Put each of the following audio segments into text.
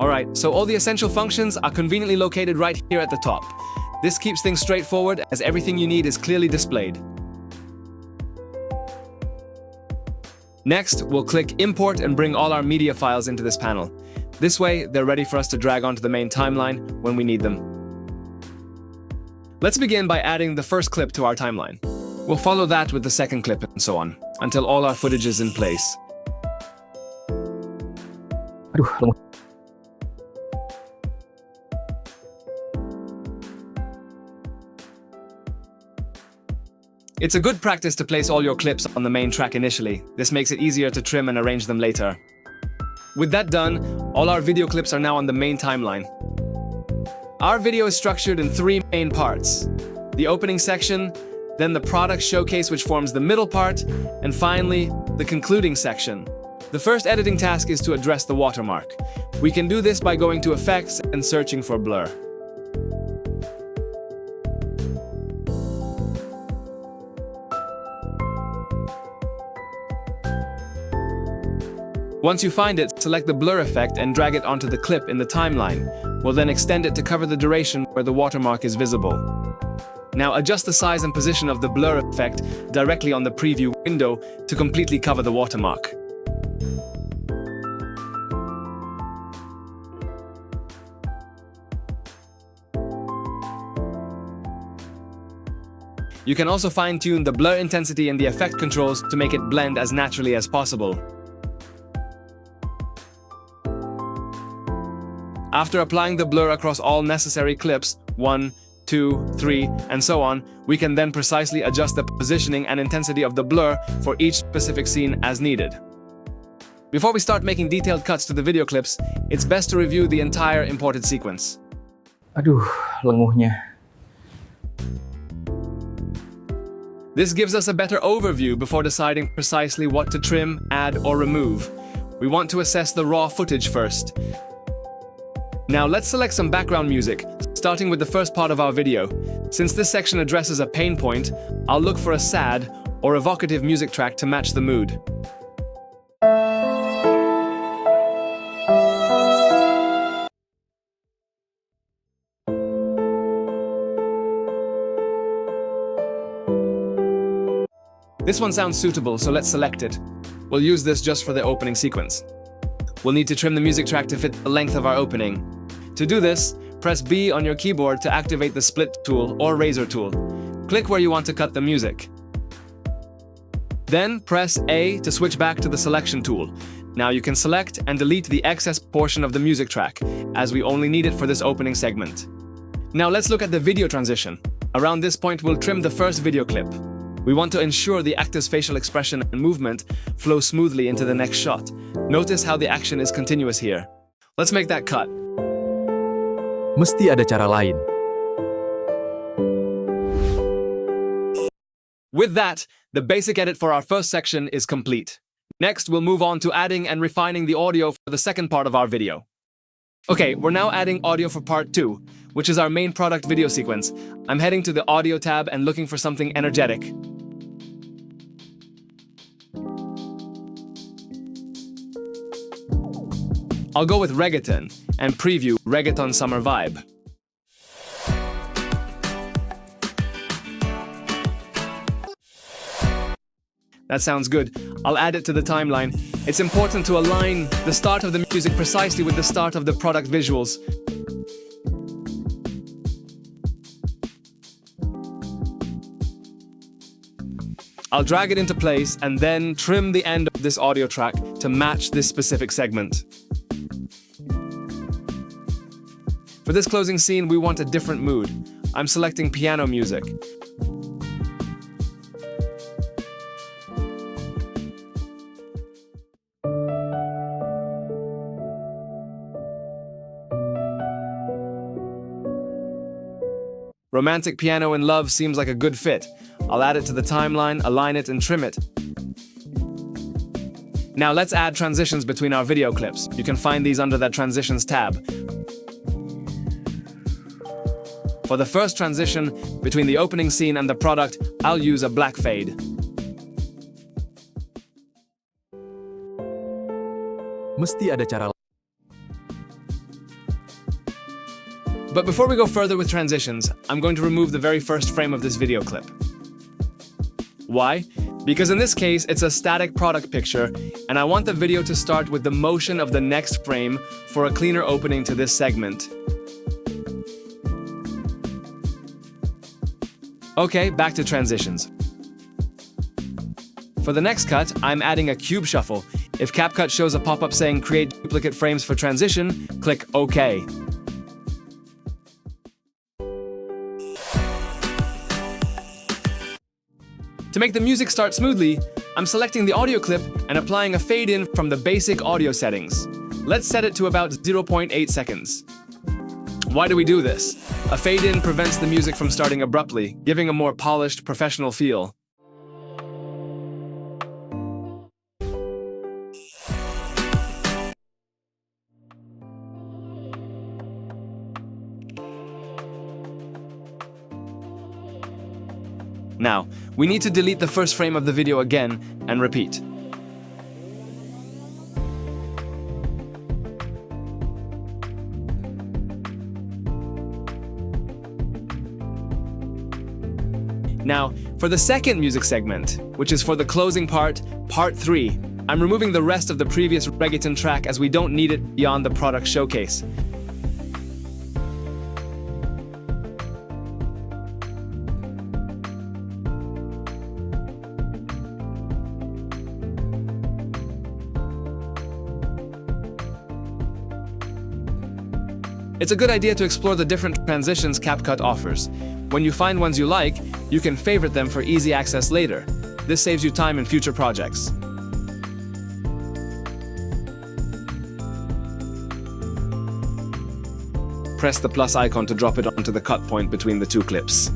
Alright, so all the essential functions are conveniently located right here at the top. This keeps things straightforward as everything you need is clearly displayed. Next, we'll click Import and bring all our media files into this panel. This way, they're ready for us to drag onto the main timeline when we need them. Let's begin by adding the first clip to our timeline. We'll follow that with the second clip and so on, until all our footage is in place. It's a good practice to place all your clips on the main track initially. This makes it easier to trim and arrange them later. With that done, all our video clips are now on the main timeline. Our video is structured in 3 main parts: the opening section, then the product showcase which forms the middle part, and finally, the concluding section. The first editing task is to address the watermark. We can do this by going to Effects and searching for Blur. Once you find it, select the blur effect and drag it onto the clip in the timeline. We'll then extend it to cover the duration where the watermark is visible. Now adjust the size and position of the blur effect directly on the preview window to completely cover the watermark. You can also fine-tune the blur intensity and the effect controls to make it blend as naturally as possible. After applying the blur across all necessary clips, 1, 2, 3, and so on, we can then precisely adjust the positioning and intensity of the blur for each specific scene as needed. Before we start making detailed cuts to the video clips, it's best to review the entire imported sequence. Aduh, lenguhnya. This gives us a better overview before deciding precisely what to trim, add, or remove. We want to assess the raw footage first. Now let's select some background music, starting with the first part of our video. Since this section addresses a pain point, I'll look for a sad or evocative music track to match the mood. This one sounds suitable, so let's select it. We'll use this just for the opening sequence. We'll need to trim the music track to fit the length of our opening. To do this, press B on your keyboard to activate the split tool or razor tool. Click where you want to cut the music. Then press A to switch back to the selection tool. Now you can select and delete the excess portion of the music track, as we only need it for this opening segment. Now let's look at the video transition. Around this point, we'll trim the first video clip. We want to ensure the actor's facial expression and movement flow smoothly into the next shot. Notice how the action is continuous here. Let's make that cut. Mesti ada cara lain. With that, the basic edit for our first section is complete. Next, we'll move on to adding and refining the audio for the second part of our video. Okay, we're now adding audio for part 2, which is our main product video sequence. I'm heading to the Audio tab and looking for something energetic. I'll go with reggaeton and preview Reggaeton Summer Vibe. That sounds good. I'll add it to the timeline. It's important to align the start of the music precisely with the start of the product visuals. I'll drag it into place and then trim the end of this audio track to match this specific segment. For this closing scene, we want a different mood. I'm selecting piano music. Romantic piano in love seems like a good fit. I'll add it to the timeline, align it, and trim it. Now let's add transitions between our video clips. You can find these under the Transitions tab. For the first transition between the opening scene and the product, I'll use a black fade. Mesti ada cara lain. But before we go further with transitions, I'm going to remove the very first frame of this video clip. Why? Because in this case, it's a static product picture, and I want the video to start with the motion of the next frame for a cleaner opening to this segment. Okay, back to transitions. For the next cut, I'm adding a cube shuffle. If CapCut shows a pop-up saying create duplicate frames for transition, click OK. To make the music start smoothly, I'm selecting the audio clip and applying a fade-in from the basic audio settings. Let's set it to about 0.8 seconds. Why do we do this? A fade-in prevents the music from starting abruptly, giving a more polished, professional feel. Now, we need to delete the first frame of the video again and repeat. Now, for the second music segment, which is for the closing part, part 3, I'm removing the rest of the previous reggaeton track as we don't need it beyond the product showcase. It's a good idea to explore the different transitions CapCut offers. When you find ones you like, you can favorite them for easy access later. This saves you time in future projects. Press the plus icon to drop it onto the cut point between the two clips.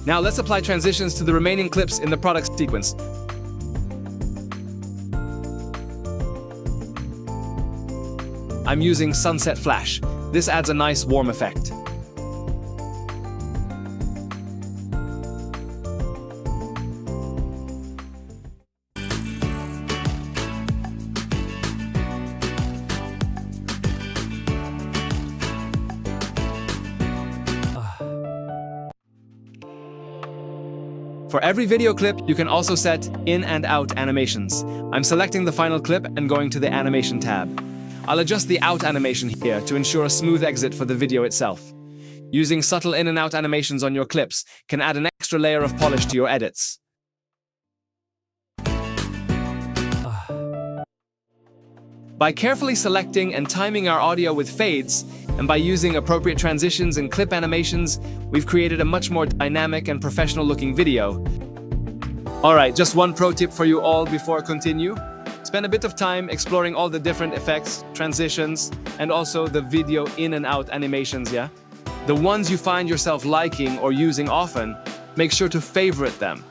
Now let's apply transitions to the remaining clips in the product sequence. I'm using Sunset Flash. This adds a nice warm effect. For every video clip, you can also set in and out animations. I'm selecting the final clip and going to the animation tab. I'll adjust the out animation here to ensure a smooth exit for the video itself. Using subtle in and out animations on your clips can add an extra layer of polish to your edits. By carefully selecting and timing our audio with fades, and by using appropriate transitions and clip animations, we've created a much more dynamic and professional-looking video. Alright, just one pro tip for you all before I continue. Spend a bit of time exploring all the different effects, transitions, and also the video in and out animations, yeah? The ones you find yourself liking or using often, make sure to favorite them.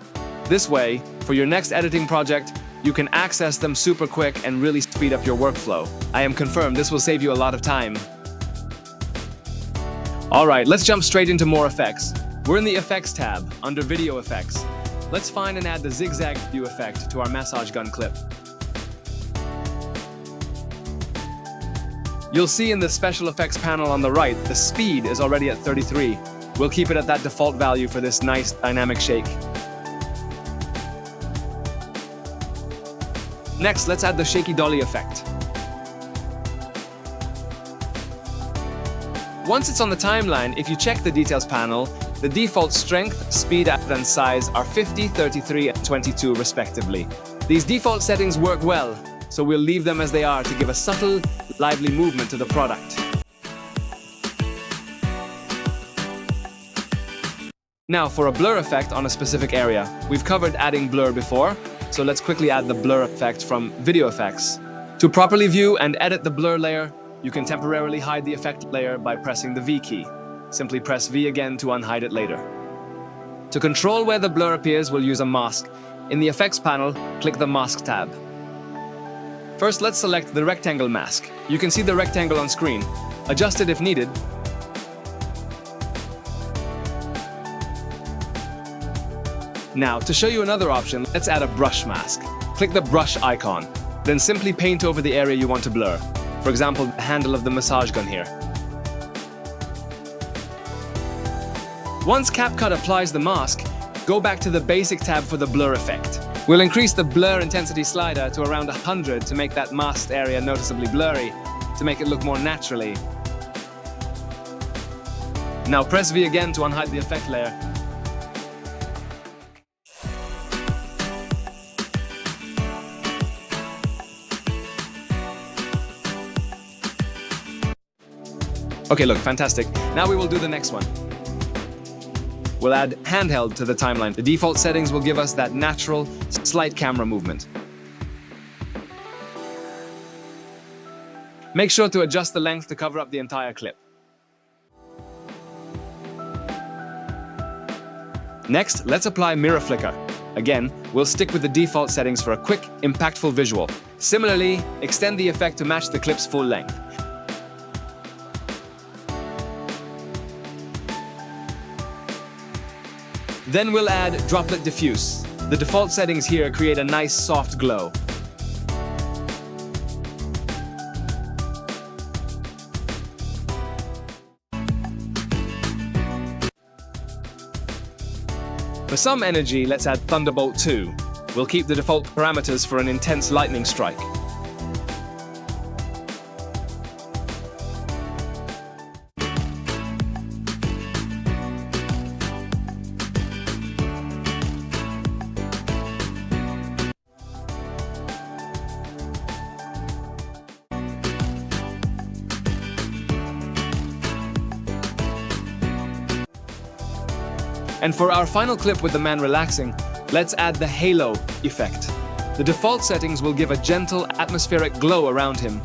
This way, for your next editing project, you can access them super quick and really speed up your workflow. I am confirmed this will save you a lot of time. Alright, let's jump straight into more effects. We're in the Effects tab, under Video Effects. Let's find and add the zigzag view effect to our massage gun clip. You'll see in the Special Effects panel on the right, the speed is already at 33. We'll keep it at that default value for this nice dynamic shake. Next, let's add the shaky dolly effect. Once it's on the timeline, if you check the Details panel, the default strength, speed, and size are 50, 33, and 22 respectively. These default settings work well, so we'll leave them as they are to give a subtle, lively movement to the product. Now for a blur effect on a specific area. We've covered adding blur before, so let's quickly add the blur effect from Video Effects. To properly view and edit the blur layer, you can temporarily hide the effect layer by pressing the V key. Simply press V again to unhide it later. To control where the blur appears, we'll use a mask. In the Effects panel, click the Mask tab. First, let's select the rectangle mask. You can see the rectangle on screen. Adjust it if needed. Now, to show you another option, let's add a brush mask. Click the brush icon. Then simply paint over the area you want to blur. For example, the handle of the massage gun here. Once CapCut applies the mask, go back to the basic tab for the blur effect. We'll increase the blur intensity slider to around 100 to make that masked area noticeably blurry, to make it look more naturally. Now press V again to unhide the effect layer. Okay, look, fantastic. Now we will do the next one. We'll add handheld to the timeline. The default settings will give us that natural, slight camera movement. Make sure to adjust the length to cover up the entire clip. Next, let's apply mirror flicker. Again, we'll stick with the default settings for a quick, impactful visual. Similarly, extend the effect to match the clip's full length. Then we'll add droplet diffuse. The default settings here create a nice soft glow. For some energy, let's add Thunderbolt 2. We'll keep the default parameters for an intense lightning strike. And for our final clip with the man relaxing, let's add the halo effect. The default settings will give a gentle, atmospheric glow around him.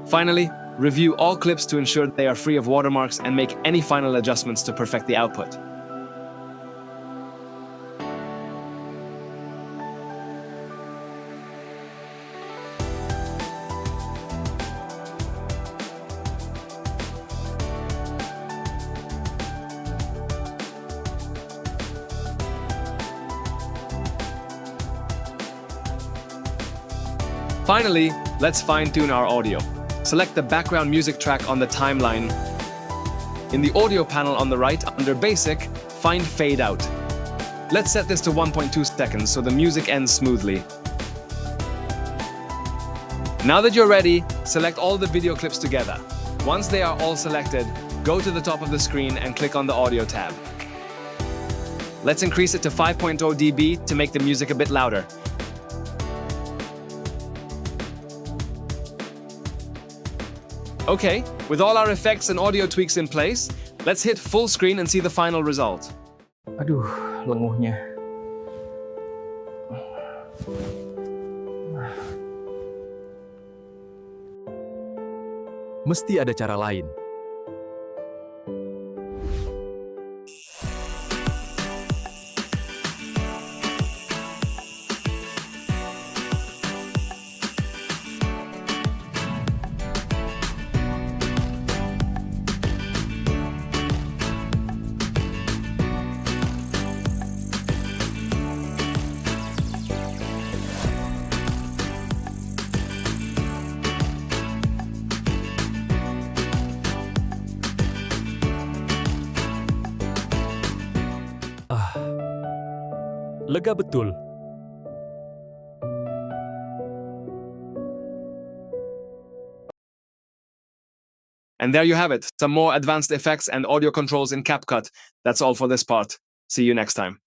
Finally, review all clips to ensure they are free of watermarks and make any final adjustments to perfect the output. Finally, let's fine-tune our audio. Select the background music track on the timeline. In the audio panel on the right, under Basic, find Fade Out. Let's set this to 1.2 seconds so the music ends smoothly. Now that you're ready, select all the video clips together. Once they are all selected, go to the top of the screen and click on the Audio tab. Let's increase it to 5.0 dB to make the music a bit louder. Okay, with all our effects and audio tweaks in place, let's hit full screen and see the final result. Aduh, lenguhnya. Mesti ada cara lain. Lega betul. And there you have it, some more advanced effects and audio controls in CapCut. That's all for this part. See you next time.